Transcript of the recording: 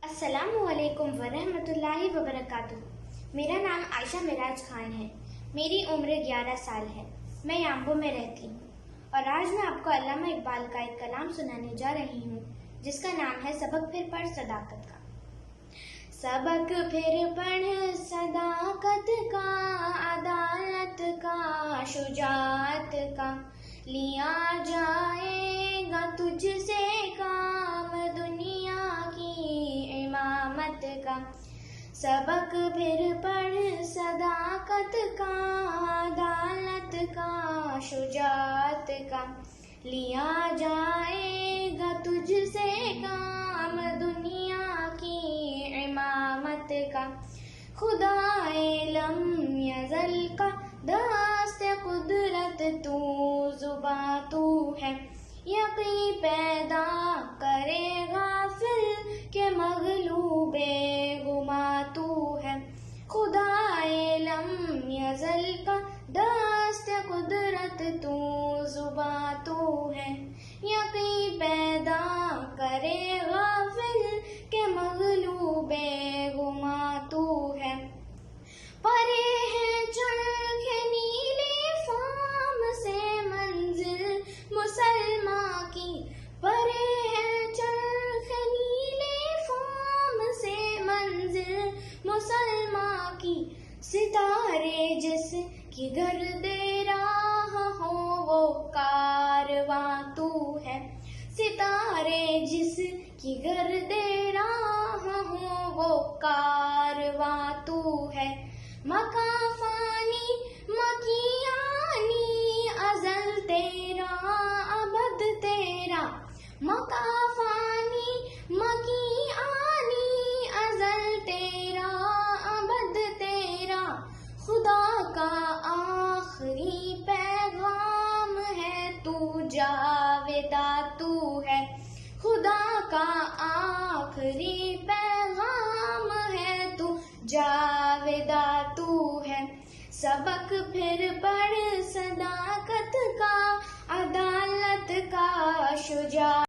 السلام علیکم ورحمۃ اللہ وبرکاتہ۔ میرا نام عائشہ معراج خان ہے۔ میری عمر 11 سال ہے۔ میں یامبو میں رہتی ہوں اور آج میں آپ کو علامہ اقبال کا ایک کلام سنانے جا رہی ہوں جس کا نام ہے سبق پھر پڑھ صداقت کا۔ سبق پھر پڑھ صداقت کا، عدالت کا، شجاعت کا، لیا جائے گا تجھ سے کام دنیا کی امامت کا۔ سبق پھر پڑھ صداقت کا، عدالت کا، شجاعت کا، لیا جائے گا تجھ سے کام دنیا کی امامت کا۔ خدائے لم یزل کا دست قدرت تو زباں تو ہے، یقین پیدا کرے غافل کہ مغلوب گما تو ہے۔ خدائے لم یزل کا دست قدرت تو زباں تو ہے، یقین پیدا کرے غافل کہ مغلوب گما تو ہے۔ پرے ہے چڑھ کے نیلے فام سے منزل مسلماں کی، پرے ہے چڑھ کے نیلے فام سے منزل مسلماں کی۔ ستارے جس کی گرد راہ ہو وہ کارواں تو ہے، ستارے جس کی گرد راہ ہو وہ کارواں تو ہے۔ مکاں فانی مکیانی ازل تیرا ابد تیرا، مکاں فانی مکیانی ازل تیرا ابد تیرا۔ خدا کا آخری پیغام ہے تو جاودہ تو ہے، خدا کا آخری پیغام ہے تو جاودہ تو ہے۔ سبق پھر پڑھ صداقت کا، عدالت کا، شجاعت